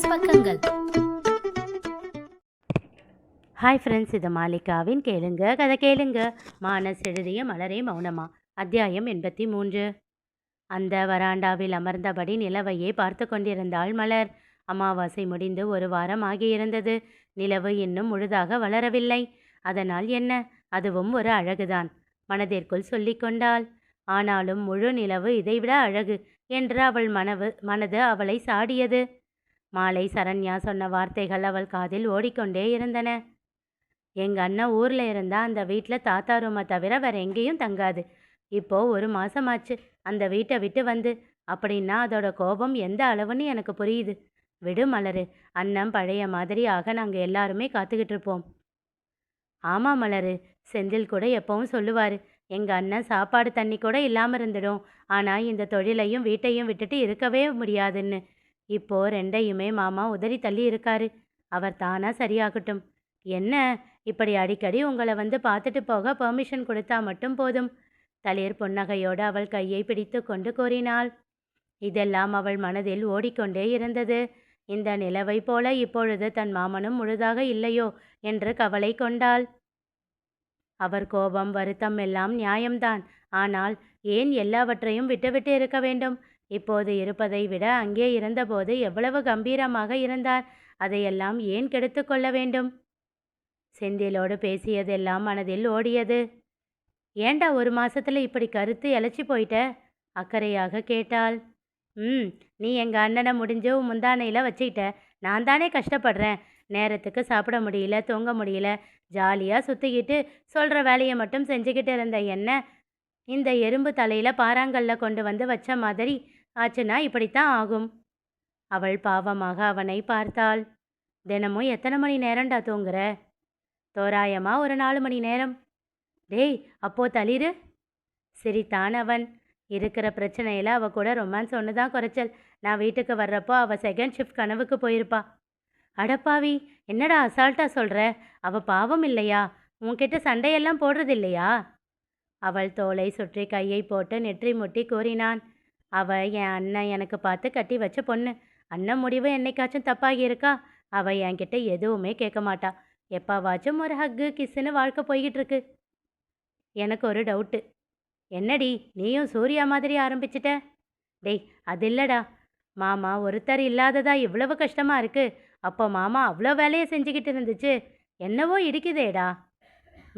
மானஸ் பக்கங்கள். Hi friends, இது மாலிகாவின் கேளுங்க கதை கேளுங்க. மானஸ் எழுதிய மலரே மௌனமா, அத்தியாயம் 83. அந்த வராண்டாவில் அமர்ந்தபடி நிலவையே பார்த்து கொண்டிருந்தாள் மலர். அமாவாசை முடிந்து ஒரு வாரம் ஆகியிருந்தது. நிலவு இன்னும் முழுதாக வளரவில்லை. அதனால் என்ன, அதுவும் ஒரு அழகுதான், மனதிற்குள் சொல்லிக்கொண்டாள். ஆனாலும் முழு நிலவு இதைவிட அழகு என்று அவள் மனது அவளை சாடியது. மாலை சரண்யா சொன்ன வார்த்தைகள் அவள் காதில் ஓடிக்கொண்டே இருந்தன. எங்கள் அண்ணன் ஊரில் இருந்தால் அந்த வீட்டில் தாத்தா ரூமை தவிர வேற எங்கேயும் தங்காது. இப்போது ஒரு மாதமாச்சு அந்த வீட்டை விட்டு வந்து. அப்படின்னா அதோட கோபம் எந்த அளவுன்னு எனக்கு புரியுது. விடு மலரு, அண்ணன் பழைய மாதிரி ஆக நாங்கள் எல்லாருமே காத்துக்கிட்டு இருப்போம். ஆமாம் மலரு, செந்தில் கூட எப்பவும் சொல்லுவார், எங்கள் அண்ணன் சாப்பாடு தண்ணி கூட இல்லாமல் இருந்துடும், ஆனால் இந்த தொழிலையும் வீட்டையும் விட்டுட்டு இருக்கவே முடியாதுன்னு. இப்போது ரெண்டையுமே மாமா உதறி தள்ளி இருக்காரு. அவர் தானா சரியாகட்டும். என்ன, இப்படி அடிக்கடி உங்களை வந்து பார்த்துட்டு போக பெர்மிஷன் கொடுத்தா மட்டும் போதும். தளிர் புன்னகையோடு அவள் கையை பிடித்து கொண்டு கூறினாள். இதெல்லாம் அவள் மனதில் ஓடிக்கொண்டே இருந்தது. இந்த நிலவை போல இப்பொழுது தன் மாமனும் முழுதாக இல்லையோ என்று கவலை கொண்டாள். அவர் கோபம் வருத்தம் எல்லாம் நியாயம்தான். ஆனால் ஏன் எல்லாவற்றையும் விட்டுவிட்டு இருக்க வேண்டும்? இப்போது இருப்பதை விட அங்கே இருந்தபோது எவ்வளவு கம்பீரமாக இருந்தார். அதையெல்லாம் ஏன் கெடுத்து கொள்ள வேண்டும்? செந்திலோடு பேசியதெல்லாம் மனதில் ஓடியது. ஏண்டா ஒரு மாசத்துல இப்படி கருத்து இழைச்சி போயிட்ட? அக்கறையாக கேட்டாள். நீ எங்கள் அண்ணனை முடிஞ்சு முந்தானையில் வச்சுக்கிட்ட. நான் தானே கஷ்டப்படுறேன். நேரத்துக்கு சாப்பிட முடியல, தூங்க முடியல, ஜாலியாக சுற்றிக்கிட்டு சொல்கிற வேலையை மட்டும் செஞ்சுக்கிட்டு இருந்த என்ன இந்த எறும்பு தலையில் பாறாங்கல்ல கொண்டு வந்து வச்ச மாதிரி ஆச்சுன்னா இப்படித்தான் ஆகும். அவள் பாவமாக அவனை பார்த்தாள். தினமும் எத்தனை மணி நேரம்டா தூங்குற? தோராயமாக ஒரு 4 மணி நேரம். டேய், அப்போ தளிரு சிரித்தான் அவன். இருக்கிற பிரச்சனையில் அவள் கூட ரொமான்ஸ் ஒன்று தான் குறைச்சல். நான் வீட்டுக்கு வர்றப்போ அவள் செகண்ட் ஷிஃப்ட் கனவுக்கு போயிருப்பா. அடப்பாவி, என்னடா அசால்ட்டா சொல்கிற? அவள் பாவம் இல்லையா? உன்கிட்ட சண்டையெல்லாம் போடுறது இல்லையா? அவள் தோலை சுற்றி கையை போட்டு நெற்றி முட்டி கூறினான். அவள் என் அண்ணன் எனக்கு பார்த்து கட்டி வச்ச பொண்ணு. அண்ணன் முடிவு என்னைக்காச்சும் தப்பாகி இருக்கா? அவள் என்கிட்ட எதுவுமே கேட்க மாட்டா. எப்பாவாச்சும் ஒரு ஹக்கு கிஸ்ஸுன்னு வாழ்க்கை போய்கிட்டு இருக்கு. எனக்கு ஒரு டவுட்டு. என்னடி, நீயும் சூர்யா மாதிரி ஆரம்பிச்சிட்ட? டேய், அது இல்லடா. மாமா ஒருத்தர் இல்லாததா இவ்வளவு கஷ்டமா இருக்கு. அப்போ மாமா அவ்வளோ வேலையை செஞ்சுக்கிட்டு இருந்துச்சு. என்னவோ இடிக்குதேடா.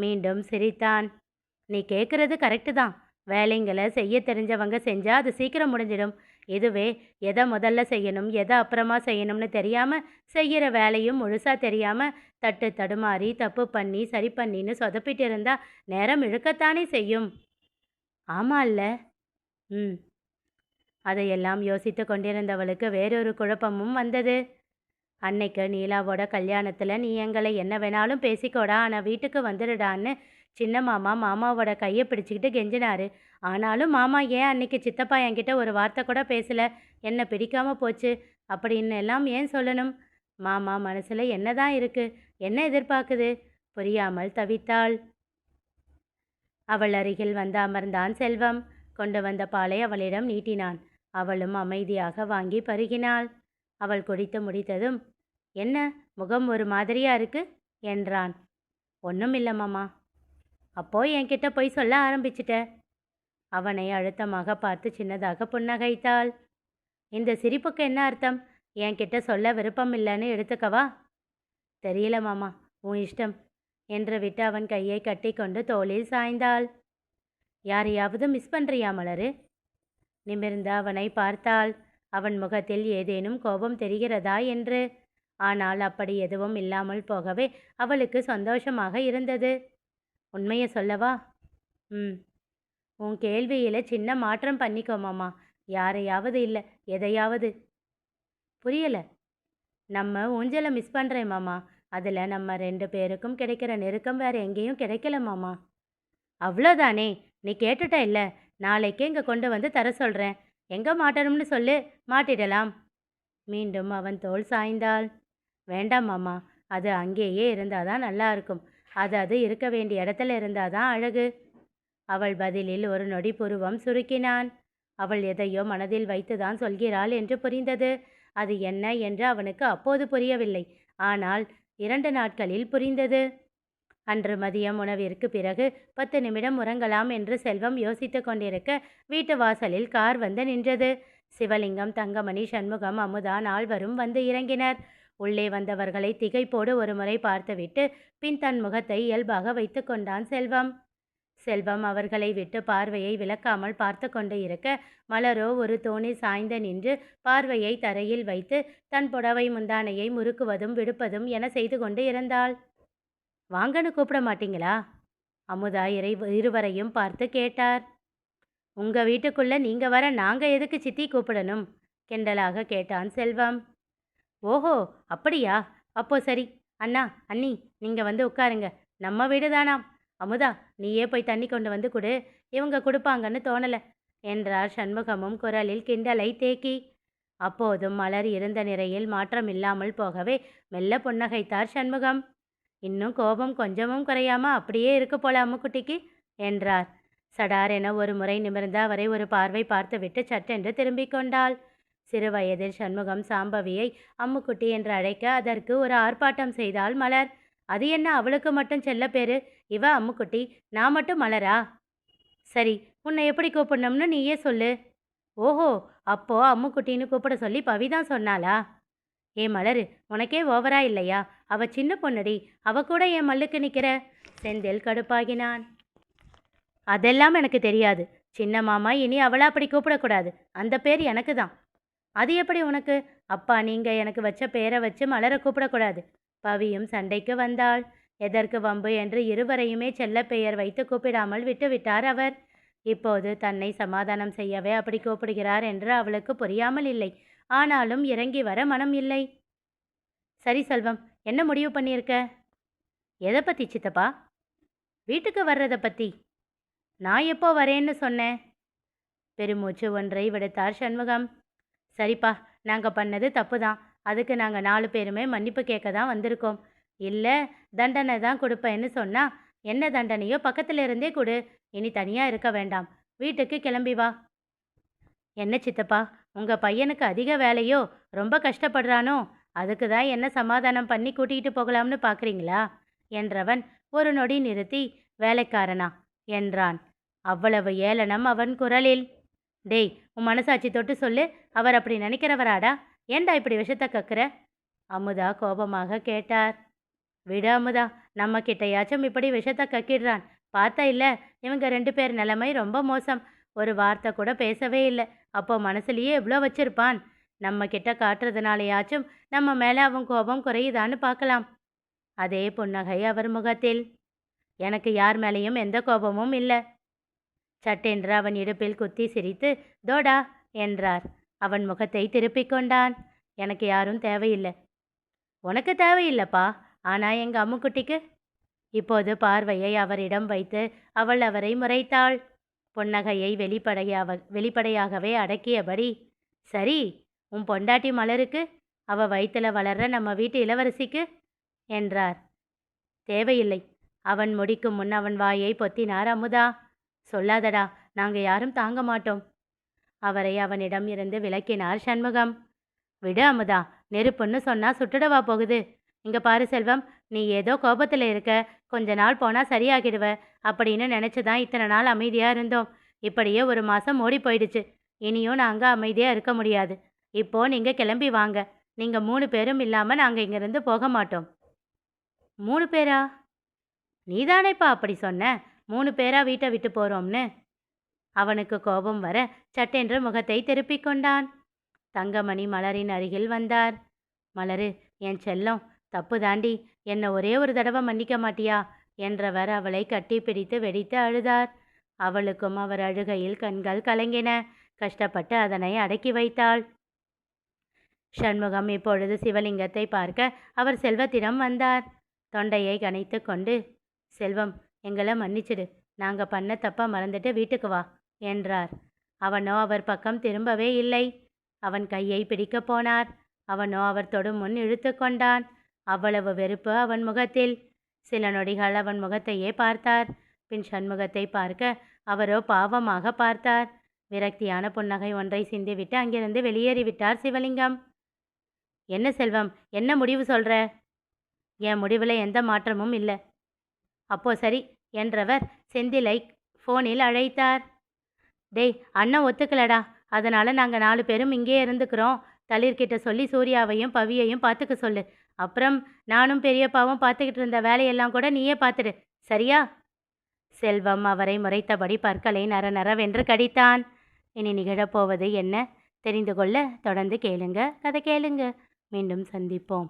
மீண்டும் சிரித்தான். நீ கேட்குறது கரெக்டு தான். வேலைங்களை செய்ய தெரிஞ்சவங்க செஞ்சால் அது சீக்கிரம் முடிஞ்சிடும். இதுவே எதை முதல்ல செய்யணும் எதை அப்புறமா செய்யணும்னு தெரியாமல் செய்கிற வேலையும் முழுசாக தெரியாமல் தட்டு தடுமாறி தப்பு பண்ணி சரி பண்ணின்னு சொதப்பிட்டு இருந்தால் நேரம் இழுக்கத்தானே செய்யும். ஆமாம் இல்லை? அதையெல்லாம் யோசித்து கொண்டிருந்தவளுக்கு வேறொரு குழப்பமும் வந்தது. அன்னைக்கு நீலாவோட கல்யாணத்தில் நீ எங்களை என்ன வேணாலும் பேசிக்கோடா, ஆனால் வீட்டுக்கு வந்துடுடான்னு சின்ன மாமா மாமாவோட கையை பிடிச்சிக்கிட்டு கெஞ்சினாரு. ஆனாலும் மாமா ஏன் அன்னைக்கு சித்தப்பா என்கிட்ட ஒரு வார்த்தை கூட பேசலை, என்ன பிடிக்காம போச்சு அப்படின்னு எல்லாம் ஏன் சொல்லணும்? மாமா மனசில் என்னதான் இருக்கு, என்ன எதிர்பார்க்குது? புரியாமல் தவித்தாள். அவள் அருகில் வந்து அமர்ந்தான் செல்வம். கொண்டு வந்த பாலை அவளிடம் நீட்டினான். அவளும் அமைதியாக வாங்கி பருகினாள். அவள் குடித்து முடித்ததும், என்ன முகம் ஒரு மாதிரியா இருக்கு என்றான். ஒன்றும் இல்லை மாமா. அப்போ என்கிட்ட போய் சொல்ல ஆரம்பிச்சிட்ட. அவனை அழுத்தமாக பார்த்து சின்னதாக புன்னகைத்தாள். இந்த சிரிப்புக்கு என்ன அர்த்தம்? என்கிட்ட சொல்ல விருப்பம் இல்லைன்னு எடுத்துக்கவா? தெரியல மாமா, உன் இஷ்டம் என்று விட்டு அவன் கையை கட்டி கொண்டு தோளில் சாய்ந்தாள். யாரையாவது மிஸ் பண்ணுறியா மலரு? நிமிர்ந்து அவனை பார்த்தாள். அவன் முகத்தில் ஏதேனும் கோபம் தெரிகிறதா என்று. ஆனால் அப்படி எதுவும் இல்லாமல் போகவே அவளுக்கு சந்தோஷமாக இருந்தது. உண்மையை சொல்லவா? உன் கேள்வியில் சின்ன மாற்றம் பண்ணிக்கோ மாமா. யாரையாவது இல்லை, எதையாவது. புரியலை. நம்ம ஊஞ்சலை மிஸ் பண்ணுறேன் மாமா. அதில் நம்ம 2 பேருக்கும் கிடைக்கிற நெருக்கம் வேறு எங்கேயும் கிடைக்கல மாமா. அவ்வளோதானே, நீ கேட்டுட்ட இல்லை? நாளைக்கே இங்கே கொண்டு வந்து தர சொல்கிறேன். எங்கே மாட்டணும்னு சொல்லு, மாட்டிடலாம். மீண்டும் அவன் தோள் சாய்ந்தாள். வேண்டாம் மாமா, அது அங்கேயே இருந்தாதான் நல்லா இருக்கும். அது இருக்க வேண்டிய இடத்துல இருந்தாதான் அழகு. அவள் பதிலில் ஒரு நொடி புருவம் சுருக்கினான். அவள் எதையோ மனதில் வைத்துதான் சொல்கிறாள் என்று புரிந்தது. அது என்ன என்று அவனுக்கு அப்போது புரியவில்லை. ஆனால் 2 நாட்களில் புரிந்தது. அன்று மதியம் உணவிற்கு பிறகு 10 நிமிடம் உறங்கலாம் என்று செல்வம் யோசித்து கொண்டிருக்க வீட்டு வாசலில் கார் வந்து நின்றது. சிவலிங்கம், தங்கமணி, சண்முகம், அமுதா நால்வரும் வந்து இறங்கினர். உள்ளே வந்தவர்களை திகைப்போடு ஒருமுறை பார்த்துவிட்டு பின் தன் முகத்தை இயல்பாக வைத்து கொண்டான் செல்வம். செல்வம் அவர்களை விட்டு பார்வையை விலக்காமல் பார்த்து கொண்டு இருக்க, மலரோ ஒரு தோணில் சாய்ந்து நின்று பார்வையை தரையில் வைத்து தன் புடவை முந்தானையை முறுக்குவதும் விடுப்பதும் என செய்து கொண்டு இருந்தாள். வாங்கன்னு கூப்பிட மாட்டீங்களா? அமுதா இருவரையும் பார்த்து கேட்டார். உங்க வீட்டுக்குள்ள நீங்க வர நாங்க எதுக்கு சித்தி கூப்பிடணும்? கிண்டலாக கேட்டான் செல்வம். ஓஹோ, அப்படியா? அப்போ சரி. அண்ணா, அண்ணி, நீங்க வந்து உட்காருங்க. நம்ம வீடு தானாம். அமுதா, நீயே போய் தண்ணி கொண்டு வந்து கொடு. இவங்க கொடுப்பாங்கன்னு தோணல என்றார் சண்முகமும் குரலில் கிண்டலை தேக்கி. அப்போதும் மலர் இருந்த நிறையில் மாற்றம் இல்லாமல் போகவே மெல்ல புன்னகைத்தார் சண்முகம். இன்னும் கோபம் கொஞ்சமும் குறையாம அப்படியே இருக்கு போல அம்முக்குட்டிக்கு என்றார். சடார் என ஒரு முறை நிமிர்ந்து அவரை ஒரு பார்வை பார்த்துவிட்டு சட்டென்று திரும்பிக் கொண்டாள். சிறு வயதில் சண்முகம் சாம்பவியை அம்முக்குட்டி என்று அழைக்க அதற்கு ஒரு ஆர்ப்பாட்டம் செய்தாள் மலர். அது என்ன அவளுக்கு மட்டும் செல்ல பேரு? இவ அம்முக்குட்டி, நான் மட்டும் மலரா? சரி, உன்னை எப்படி கூப்பிடணும்னு நீயே சொல்லு. ஓஹோ, அப்போ அம்முக்குட்டின்னு கூப்பிட சொல்லி பவிதான் சொன்னாளா? ஏ மலரு, உனக்கே ஓவரா இல்லையா? அவ சின்ன பொண்ணுடி, அவ கூட என் மல்லுக்கு நிற்கிற. செந்தில் கடுப்பாகினான். அதெல்லாம் எனக்கு தெரியாது. சின்ன மாமா, இனி அவளா அப்படி கூப்பிடக்கூடாது. அந்த பேர் எனக்கு தான். அது எப்படி உனக்கு? அப்பா நீங்க எனக்கு வச்ச பேரை வச்சு மலரை கூப்பிடக்கூடாது. பவியும் சண்டைக்கு வந்தாள். எதற்கு வம்பு என்று இருவரையுமே செல்ல பெயர் வைத்து கூப்பிடாமல் விட்டுவிட்டார் அவர். இப்போது தன்னை சமாதானம் செய்யவே அப்படி கூப்பிடுகிறார் என்று அவளுக்கு புரியாமல் இல்லை. ஆனாலும் இறங்கி வர மனம் இல்லை. சரி செல்வம், என்ன முடிவு பண்ணியிருக்க? எதை பற்றி சித்தப்பா? வீட்டுக்கு வர்றதை பற்றி. நான் எப்போ வரேன்னு சொன்னேன்? பெருமூச்சு ஒன்றை விடுத்தார் சண்முகம். சரிப்பா, நாங்கள் பண்ணது தப்பு தான். அதுக்கு நாங்கள் 4 பேருமே மன்னிப்பு கேட்க தான் வந்திருக்கோம். இல்லை, தண்டனை தான் கொடுப்பேன்னு சொன்னா என்ன தண்டனையோ பக்கத்தில் இருந்தே கொடு. இனி தனியாக இருக்க வேண்டாம். வீட்டுக்கு கிளம்பி வா. என்ன சித்தப்பா, உங்கள் பையனுக்கு அதிக வேலையோ? ரொம்ப கஷ்டப்படுறானோ? அதுக்கு தான் என்ன சமாதானம் பண்ணி கூட்டிகிட்டு போகலாம்னு பார்க்குறீங்களா என்றவன் ஒரு நொடி நிறுத்தி, வேலைக்காரனா என்றான். அவ்வளவு ஏளனம் அவன் குரலில். டேய், உன் மனசாட்சி தொட்டு சொல்லு, அவர் அப்படி நினைக்கிறவராடா? ஏண்டா இப்படி விஷத்தை கக்குற? அமுதா கோபமாக கேட்டார். விடு அமுதா, நம்ம கிட்டையாச்சும் இப்படி விஷத்தை கக்கிடுறான். பார்த்தா இல்லை, இவங்க 2 பேர் நிலைமை ரொம்ப மோசம். ஒரு வார்த்தை கூட பேசவே இல்லை. அப்போ மனசுலேயே எவ்வளோ வச்சிருப்பான். நம்ம கிட்ட காட்டுறதுனாலையாச்சும் நம்ம மேலே அவன் கோபம் குறையுதான்னு பார்க்கலாம். அதே புன்னகை அவர் முகத்தில். எனக்கு யார் மேலேயும் எந்த கோபமும் இல்லை. சட்டென்று அவன் இடுப்பில் குத்தி சிரித்து தோடா என்றார். அவன் முகத்தை திருப்பிக் கொண்டான். எனக்கு யாரும் தேவையில்லை. உனக்கு தேவையில்லைப்பா, ஆனால் எங்கள் அம்முக்குட்டிக்கு. இப்போது பார்வையை அவரிடம் வைத்து அவள் அவரை முறைத்தாள். புன்னகையை வெளிப்படையாகவே அடக்கியபடி, சரி, உன் பொண்டாட்டி மலருக்கு, அவ வயிற்றுல வளர்ற நம்ம வீட்டு இளவரசிக்கு என்றார். தேவையில்லை. அவன் முடிக்கும் முன் அவன் வாயை பொத்தினார் அமுதா. சொல்லாதடா, நாங்கள் யாரும் தாங்க மாட்டோம். அவரை அவனிடம் இருந்து விலக்கினார் சண்முகம். விடு அமுதா, நெருப்புன்னு சொன்னா சுட்டுடவா போகுது? இங்க பாரு செல்வம், நீ ஏதோ கோபத்தில் இருக்க. கொஞ்ச நாள் போனால் சரியாகிடுவ அப்படின்னு நினச்சி தான் இத்தனை நாள் அமைதியாக இருந்தோம். இப்படியே 1 மாதம் ஓடி போயிடுச்சு. இனியும் நாங்கள் அமைதியாக இருக்க முடியாது. இப்போ நீங்கள் கிளம்பி வாங்க. நீங்கள் 3 பேரும் இல்லாமல் நாங்கள் இங்கேருந்து போக மாட்டோம். 3 பேரா? நீதானேப்பா அப்படி சொன்ன, 3 பேரா வீட்டை விட்டு போகிறோம்னு. அவனுக்கு கோபம் வர சட்டென்று முகத்தை திருப்பிக் கொண்டான். தங்கமணி மலரின் அருகில் வந்தார். மலரு, என் செல்லம், தப்பு தாண்டி, என்னை ஒரே ஒரு தடவை மன்னிக்க மாட்டியா என்றவர் அவளை கட்டி பிடித்து வெடித்து அழுதார். அவளுக்கும் அவர் அழுகையில் கண்கள் கலங்கின. கஷ்டப்பட்டு அதனை அடக்கி வைத்தாள். சண்முகம் இப்பொழுது சிவலிங்கத்தை பார்க்க அவர் செல்வத்திடம் வந்தார். தொண்டையை கனைத்து கொண்டு, செல்வம், எங்களை மன்னிச்சிடு. நாங்கள் பண்ண தப்பா மறந்துட்டு வீட்டுக்கு வா என்றார். அவனோ அவர் பக்கம் திரும்பவே இல்லை. அவன் கையை பிடிக்கப் போனார். அவனோ அவர் தொடும் முன் இழுத்து கொண்டான். அவ்வளவு வெறுப்பு அவன் முகத்தில். சில நொடிகள் அவன் முகத்தையே பார்த்தார். பின் சண்முகத்தை பார்க்க அவரோ பாவமாக பார்த்தார். விரக்தியான புன்னகை ஒன்றை சிந்திவிட்டு அங்கிருந்து வெளியேறிவிட்டார் சிவலிங்கம். என்ன செல்வம், என்ன முடிவு சொல்ற? என் முடிவில் எந்த மாற்றமும் இல்லை. அப்போ சரி என்றவர் செந்திலை ஃபோனில் அழைத்தார். டேய், அண்ணன் ஒத்துக்கலடா. அதனால நாங்கள் 4 பேரும் இங்கே இருந்துக்கிறோம். தளிர்கிட்ட சொல்லி சூர்யாவையும் பவியையும் பார்த்துக்க சொல்லு. அப்புறம் நானும் பெரியப்பாவும் பார்த்துக்கிட்டு இருந்த வேலையெல்லாம் கூட நீயே பார்த்துடு, சரியா? செல்வம் அவரை முறைத்தபடி பற்களை நரநரவென்று கடித்தான். இனி நிகழப்போவது என்ன தெரிந்து கொள்ள தொடர்ந்து கேளுங்க. கதை கேளுங்க. மீண்டும் சந்திப்போம்.